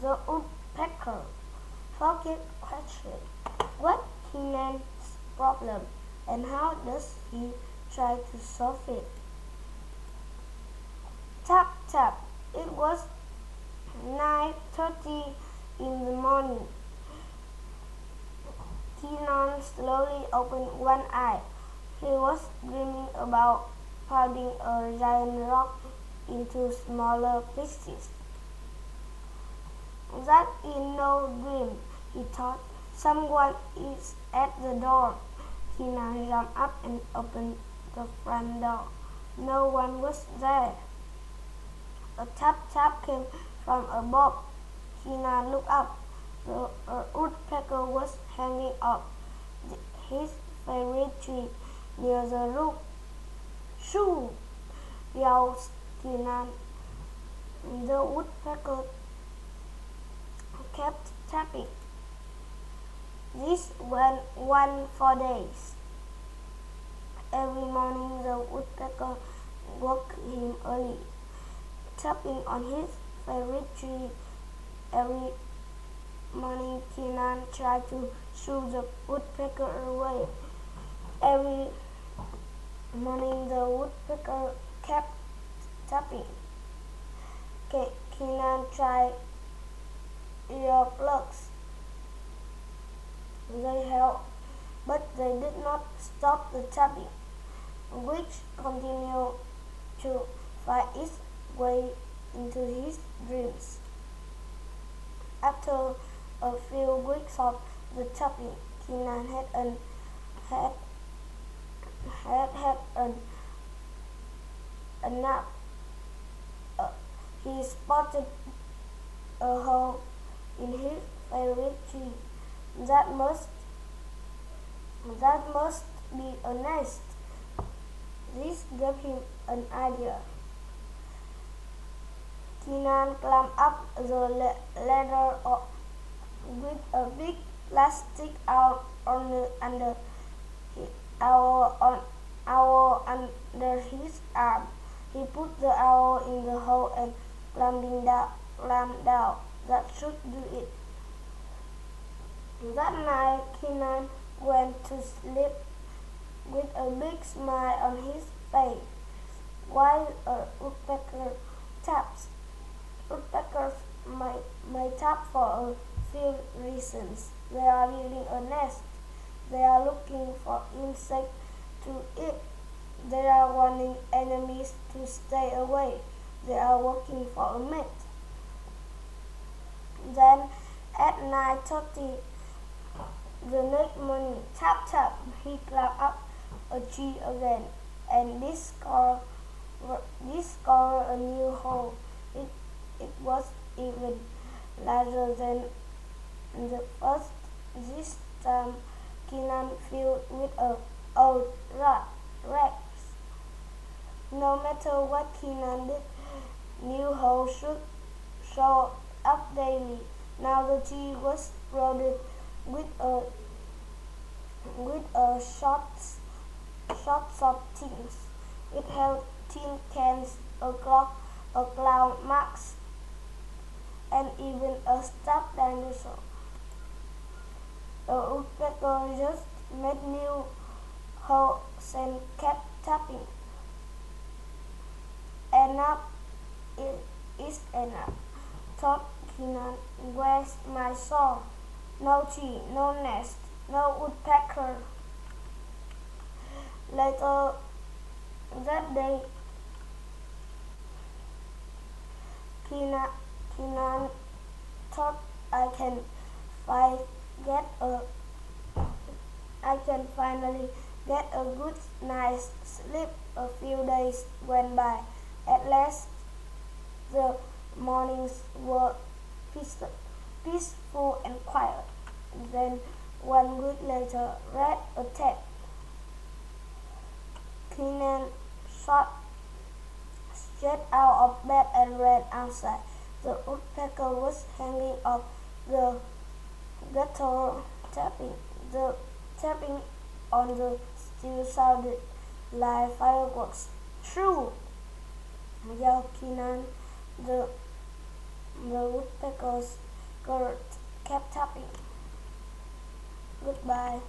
The woodpecker forget question what Kenan's problem and how does he try to solve it. Tap tap. It was 9:30 in the morning. Kenan slowly opened one eye. He was dreaming about pounding a giant rock into smaller pieces. That is no dream, he thought. Someone is at the door. Kenan jumped up and opened the front door. No one was there. A tap tap came from above. Kenan looked up. The woodpecker was hanging off his favorite tree near the roof. Shoo! Yelled Kenan. The woodpecker kept tapping. This went on for days. Every morning the woodpecker woke him early, tapping on his favorite tree. Every morning Kenan tried to shoo the woodpecker away. Every morning the woodpecker kept tapping. Kenan tried earplugs. They helped, but they did not stop the tapping, which continued to find its way into his dreams. After a few weeks of the tapping, Kenan had a nap. He spotted a hole in his favorite tree. That must be a nest. This gave him an idea. Kenan climbed up the ladder with a big plastic owl under his arm. He put the owl in the hole and climbed down. That should do it. That night, Kenan went to sleep with a big smile on his face. While a woodpecker taps, woodpeckers may tap for a few reasons. They are building a nest. They are looking for insects to eat. They are warning enemies to stay away. They are working for a mate. Then at 9:30 the next morning, tap tap, he climbed up a tree again and discovered a new hole. It was even larger than the first. This time Kenan filled with old rags. No matter what Kenan did, new holes should show up daily. Now the tree was crowded with shots of things. It held tin cans, a clock, a clown mask, and even a stuffed dinosaur. The woodpecker just made new holes and kept tapping. Enough is enough, thought Kenan. Where's my soul? No tree, no nest, no woodpecker. Later that day, Kenan thought, I can finally get a good night's sleep. A few days went by. At last, the mornings were peaceful and quiet. Then, 1 week later, rat attacked. Kenan shot straight out of bed and ran outside. The woodpecker was hanging off the gutter tapping. The tapping on the steel sounded like fireworks. Shoo! Yelled Kenan. The woodpeckers Kurt kept tapping. Goodbye.